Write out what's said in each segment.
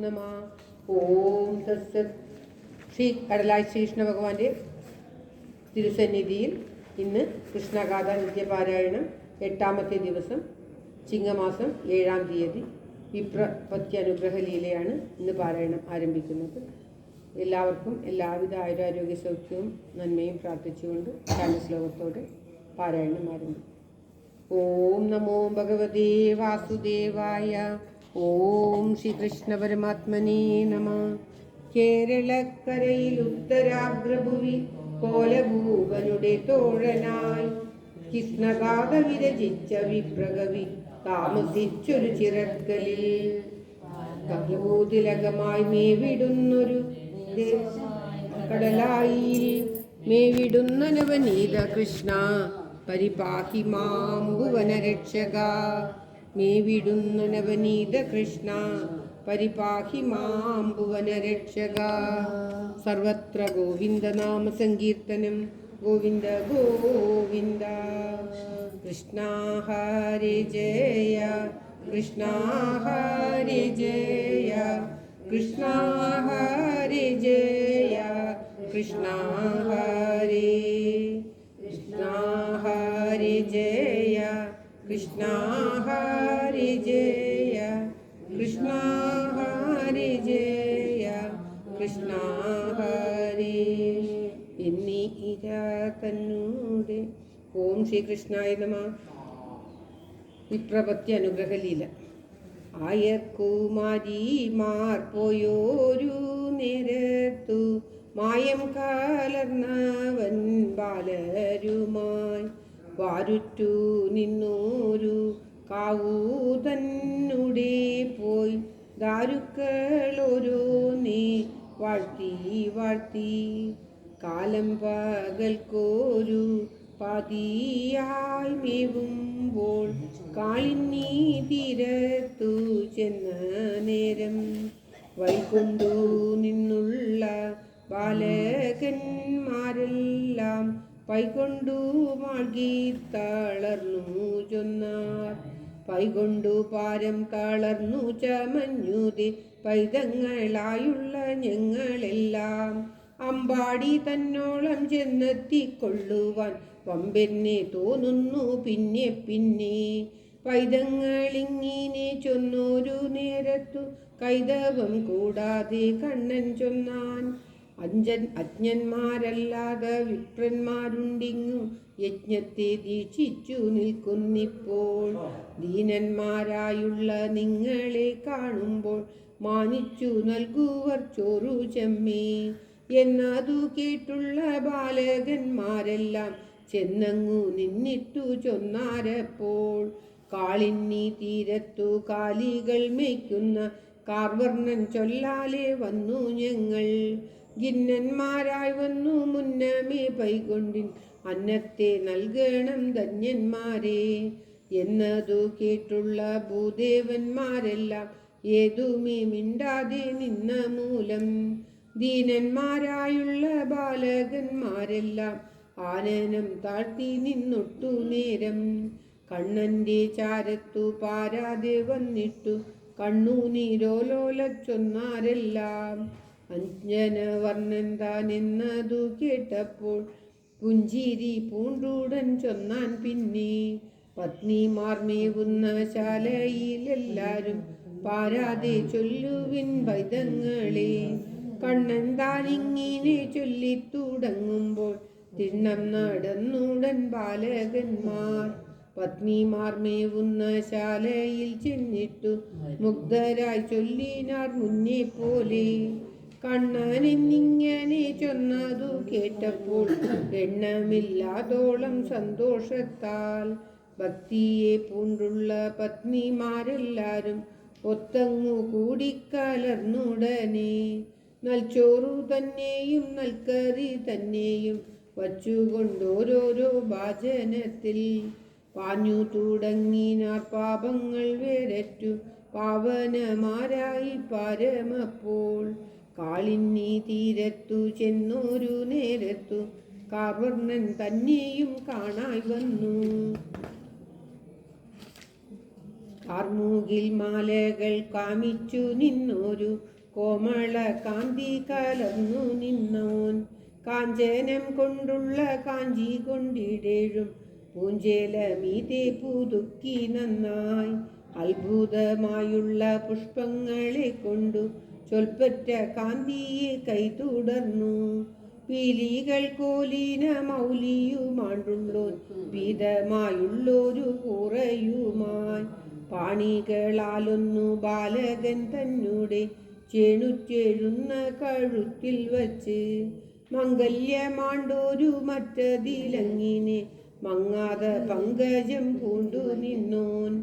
നമഃ. ഓം തത്സത്. ശ്രീ കടലായി ശ്രീകൃഷ്ണ ഭഗവാന്റെ തിരുസന്നിധിയിൽ ഇന്ന് കൃഷ്ണഗാഥ നിത്യപാരായണം 8ാമത്തെ ദിവസം, ചിങ്ങമാസം 7-ാം തീയതി വിപ്രപത്യനുഗ്രഹ ലീലയാണ് ഇന്ന് പാരായണം ആരംഭിക്കുന്നത്. എല്ലാവർക്കും എല്ലാവിധ ആയുരാരോഗ്യ സൗഖ്യവും നന്മയും പ്രാർത്ഥിച്ചുകൊണ്ട് ശ്ലോകത്തോടെ പാരായണം ആരംഭിക്കും. ഓം നമോ ഭഗവതേ വാസുദേവായ. ഓം ശ്രീകൃഷ്ണ പരമാത്മനേ നമഃ. കേരളക്കരയിൽ ഉത്തരാഗ്രഭുവി കോലഭൂപനുടെ തോഴനായി കൃഷ്ണഗാഥ വിരചിച്ച വിപ്രകവി താമസിച്ചൊരു ചിറക്കലിൽ കവിഭൂതിലകമായി മേവിടുന്നൊരു കടലായി മേവിടുന്ന നവനീത കൃഷ്ണ പരിപാഹി മാം ഭുവനരക്ഷക. മേവിടുന്ന നവനീത കൃഷ്ണ പരിപാഹി മാം ഭുവനരക്ഷക. സർവത്ര ഗോവിന്ദ നാമ സങ്കീർത്തനം. ഗോവിന്ദ ഗോവിന്ദ. കൃഷ്ണ ഹരി ജയ കൃഷ്ണ ഹരി ജയ കൃഷ്ണ ഹരി ജയ കൃഷ്ണ ഹരി കൃഷ്ണ ഹരി ജയ കൃഷ്ണ ഹരി ജയ കൃഷ്ണ ഹരി ജയ കൃഷ്ണ ഹരി എന്നീ ഇര തന്നൂടെ. ഓം ശ്രീകൃഷ്ണായ നമഃ. വിപ്രപത്യ അനുഗ്രഹ ലീല. ആയർകുമാരിമാർ പോയോരു നേരത്തു മായം കലർന്നവൻ ബാലരുമായി വാരുറ്റു നിന്നോരു കാവൂതന്നുടെ പോയി ദാരുക്കളോരോന്നേ വാഴ്ത്തി വാഴ്ത്തി കാലം പകൽക്കോരു പാതിയായി മേവുമ്പോൾ കാളിന്നീ തീരത്തു ചെന്ന നേരം വൈകൊണ്ടു നിന്നുള്ള ബാലകന്മാരെല്ലാം പൈകൊണ്ടു മാൾകി തളർന്നു ചൊന്നാർ. പൈകൊണ്ടു പാരം തളർന്നു ചമഞ്ഞുതി പൈതങ്ങളായുള്ള ഞങ്ങളെല്ലാം അമ്പാടി തന്നോളം ചെന്നെത്തിക്കൊള്ളുവാൻ വമ്പെന്നെ തോന്നുന്നു പിന്നെ പിന്നെ. പൈതങ്ങളിങ്ങിനെ ചൊന്നൊരു നേരത്തു കൈതവം കൂടാതെ കണ്ണൻ ചൊന്നാൻ. അജ്ഞന്മാരല്ലാതെ വിപ്രന്മാരുണ്ടിങ്ങു യജ്ഞത്തെ ദീക്ഷിച്ചു നിൽക്കുന്നിപ്പോൾ. ദീനന്മാരായുള്ള നിങ്ങളെ കാണുമ്പോൾ മാനിച്ചു നൽകുവർ ചോറു ചെമ്മേ എന്നതു കേട്ടുള്ള ബാലകന്മാരെല്ലാം ചെന്നങ്ങു നിന്നിട്ടു ചൊന്നാരപ്പോൾ. കാളിന്നി തീരത്തു കാലികൾ മേയ്ക്കുന്ന കാർവർണ്ണൻ ചൊല്ലാലെ വന്നു ഞങ്ങൾ. ഖിന്നന്മാരായി വന്നു മുന്നമേ പൈകൊണ്ടിൻ അന്നത്തെ നൽകണം ധന്യന്മാരെ എന്നതു കേട്ടുള്ള ഭൂദേവന്മാരെല്ലാം ഏതുമേ മിണ്ടാതെ നിന്ന മൂലം. ദീനന്മാരായുള്ള ബാലകന്മാരെല്ലാം ആനനം താഴ്ത്തി നിന്നൊട്ടു നേരം. കണ്ണന്റെ ചാരത്തു പാരാതെ വന്നിട്ടു കണ്ണുനീരോലോല ചൊന്നാരെല്ലാം. അഞ്ജനവർണ്ണൻ താൻ എന്നതു കേട്ടപ്പോൾ പുഞ്ചിരി പൂണ്ടുടൻ ചൊന്നാൻ പിന്നെ. പത്നിമാർ മേവുന്ന ശാലയിലെല്ലാരും പാരാതെ ചൊല്ലുവിൻ പൈതങ്ങളെ. കണ്ണൻ താനിങ്ങിനെ ചൊല്ലിത്തുടങ്ങുമ്പോൾ തിണ്ണം നടന്നുടൻ ബാലകന്മാർ. പത്നിമാർ മേവുന്ന ശാലയിൽ ചെന്നിട്ടു മുഗ്ധരായി ചൊല്ലിനാർ മുന്നേ പോലെ. കണ്ണൻ എന്നിങ്ങനെ ചൊന്നതു കേട്ടപ്പോൾ എണ്ണമില്ലാതോളം സന്തോഷത്താൽ ഭക്തിയെ പൂണ്ടുള്ള പത്നിമാരെല്ലാരും ഒത്തങ്ങു കൂടിക്കലർന്നുടനെ നൽചോറു തന്നെയും നൽകറി തന്നെയും വച്ചുകൊണ്ടോരോരോ ഭാജനത്തിൽ പാഞ്ഞു തുടങ്ങിനാർ. പാപങ്ങൾ വേരറ്റു പാവനമാരായി പരമപ്പോൾ. കാളിന്നി തീരത്തു ചെന്നൊരു നേരത്തു കാർവർണ്ണൻ തന്നെയും കാണായി വന്നു. കാർമൂകിൽ മാലകൾ കാമിച്ചു നിന്നൊരു കോമള കാന്തി കലർന്നു നിന്നോൻ. കാഞ്ചനം കൊണ്ടുള്ള കാഞ്ചി കൊണ്ടിടേഴും പൂഞ്ചേല മീതെ പുതുക്കി നന്നായി. അത്ഭുതമായുള്ള പുഷ്പങ്ങളെ കൊണ്ടു ചൊൽപ്പറ്റ കാന്തിയെ കൈ തുടർന്നു. പീലികൾ കോലിന മൗലിയുമാണ്ടുള്ളോൻ വിധമായുള്ളൊരു കുറയുമായി. പാണികളാലൊന്നു ബാലകൻ തന്നുടെ ചേണുറ്റെഴുന്ന കഴുത്തിൽ വച്ച് മംഗല്യമാണ്ടൊരു മറ്റതിലങ്ങിനെ മങ്ങാത പങ്കജം പൂണ്ടു നിന്നോൻ.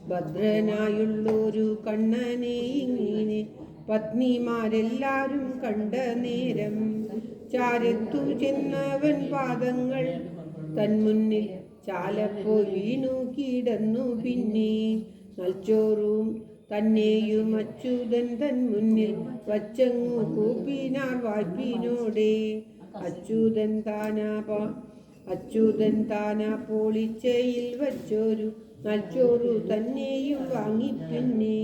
ഭദ്രനായുള്ളൊരു കണ്ണനെ ഇങ്ങിനെ പത്നിമാരെല്ലാരും കണ്ട നേരം ചാരത്തു ചെന്നവൻ പാദങ്ങൾ തന്മുന്നിൽ ചാലപ്പോ വീണു കിടന്നു. പിന്നെ നൽച്ചോറും തന്നെയും അച്യുതൻ തൻ മുന്നിൽ വച്ചങ്ങു കൂപ്പിനാർ വായ്പിനോടെ. അച്യുതൻ താനാ പോളിച്ചയിൽ വച്ചൊരു നൽച്ചോറു തന്നെയും വാങ്ങി. പിന്നെ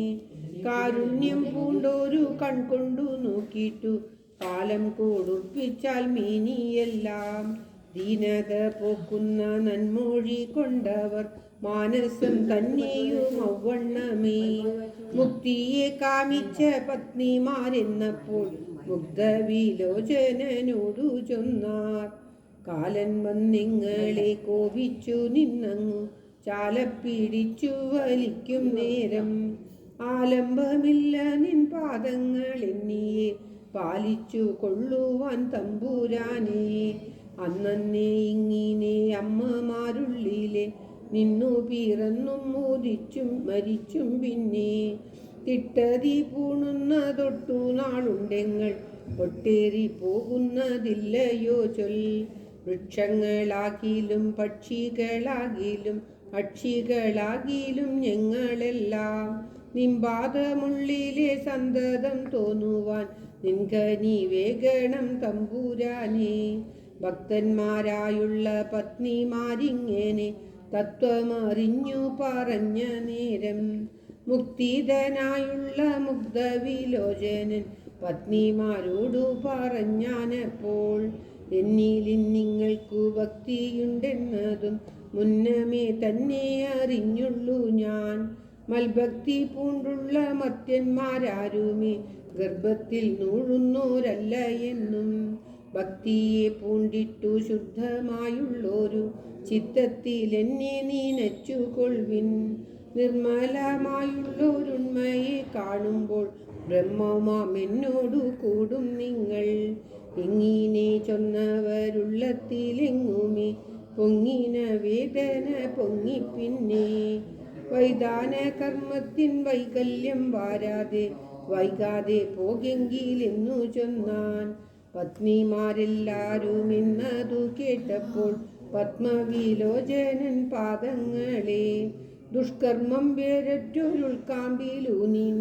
കാരുണ്യം പൂണ്ടൊരു കൺകൊണ്ടു നോക്കിയിട്ടു കാലം കൊടുപ്പിച്ചാൽ മീനിയെല്ലാം. ദീനത പോക്കുന്ന നന്മൊഴി കൊണ്ടവർ മാനസം തന്നെയും ഔവണ്ണമേ. മുക്തിയെ കാമിച്ച പത്നിമാരെന്നപ്പോൾ മുഗ്ധവിലോചനോടു ചൊന്നാർ. കാലൻ വന്നിങ്ങളെ കോപിച്ചു നിന്നങ്ങു ചാലപ്പിടിച്ചു വലിക്കും നേരം. ആലംബമില്ല നിൻ പാദങ്ങൾ എന്നിയെ പാലിച്ചു കൊള്ളുവാൻ തമ്പുരാനെ. അന്നേ ഇങ്ങിനെ അമ്മമാരുള്ളിലെ നിന്നു പിറന്നും മോദിച്ചും മരിച്ചും. പിന്നെ തിട്ടതി പൂണുന്ന തൊട്ടു നാളുണ്ടെങ്ങൾ ഒട്ടേറി പോകുന്നതില്ലയോ ചൊൽ. വൃക്ഷങ്ങളാകിലും പക്ഷികളാകിലും പക്ഷികളാകിലും ഞങ്ങളെല്ലാം നിമ്പാദമുള്ളിലെ സന്തതം തോന്നുവാൻ നിൻകനി വേഗണം തമ്പുരാനെ. ഭക്തന്മാരായുള്ള പത്നിമാരിങ്ങനെ തത്വമറിഞ്ഞു പറഞ്ഞ നേരം മുക്തിധനായുള്ള മുഗ്ധവിലോചനൻ പത്നിമാരോടു പറഞ്ഞാനപ്പോൾ. എന്നിലും നിങ്ങൾക്കു ഭക്തിയുണ്ടെന്നതും മുന്നമേ തന്നെ അറിഞ്ഞുള്ളൂ ഞാൻ. മൽഭക്തി പൂണ്ടുള്ള മർത്യന്മാരാരുമേ ഗർഭത്തിൽ നൂഴുന്നോരല്ല എന്നും. ഭക്തിയെ പൂണ്ടിട്ടു ശുദ്ധമായുള്ളൊരു ചിത്തത്തിൽ എന്നെ നീനച്ചു കൊൾവിൻ. നിർമ്മലമായുള്ളൊരുണ്മയെ കാണുമ്പോൾ ബ്രഹ്മമാം എന്നോടു കൂടും നിങ്ങൾ. ഇങ്ങനെ ചൊന്നവരുള്ളത്തിലെങ്ങുമേ പൊങ്ങിന വേദന പൊങ്ങി. പിന്നെ വൈദാന കർമ്മത്തിൻ വൈകല്യം വൈകാതെ പോകെങ്കിലെന്നു ചൊന്നാൻ. പത്നിമാരെല്ലാരും എന്നതു കേട്ടപ്പോൾ പത്മവിലോചനൻ പാദങ്ങളെ ദുഷ്കർമ്മം വേരറ്റൊരുൾക്കാമ്പിലൂനിൻ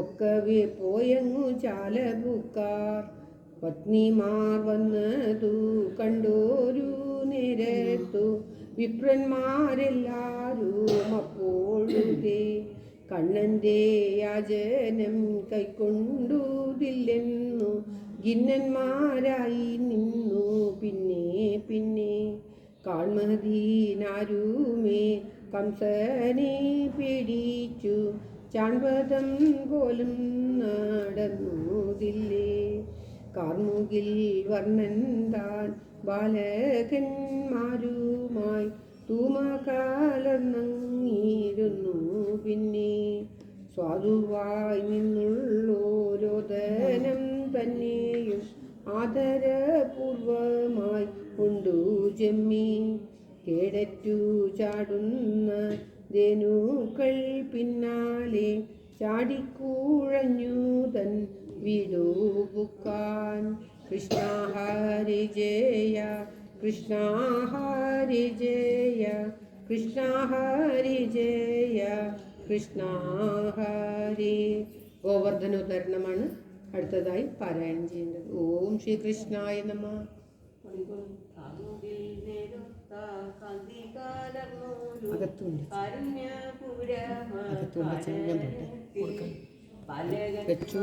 ഒക്കവേ പോയങ്ങു ചാലപൂക്കാർ. പത്നിമാർ വന്നതു കണ്ടോരു നേരത്തു വിപ്രന്മാരെല്ലാരും അപ്പോഴുതേ കണ്ണന്റെ യാചനം കൈക്കൊണ്ടുതില്ലെന്നു ഖിന്നന്മാരായി നിന്നു. പിന്നെ കാൺമദീനാരുമേ കംസനെ പിടിച്ചു ചാൺപദം പോലും നടന്നുതില്ലേ. കാർമുകിൽ വർണ്ണൻ താൻ ബാലകന്മാരുമായി തൂമകാലർന്നങ്ങിയിരുന്നു. പിന്നെ സ്വാദുവായി നിന്നുള്ളോരോദനം തന്നെയും ആദരപൂർവമായി കൊണ്ടു ചെമ്മി. കേടറ്റു ചാടുന്ന ധേനുക്കൾ പിന്നാലെ ചാടിക്കൂഴഞ്ഞു തൻ വിടുപുക്കാൻ. കൃഷ്ണ ഹരി ജയ കൃഷ്ണ ഹരി ജയ കൃഷ്ണ ഹരി ജയ കൃഷ്ണ ഹരി. ഗോവർദ്ധനോദ്ധരണമാണ് അടുത്തതായി പാരായണം ചെയ്യേണ്ടത്. ഓം ശ്രീകൃഷ്ണായ നമഃ. അകത്തുണ്ട് അകത്തുണ്ട് ചെങ്ങ വെച്ചു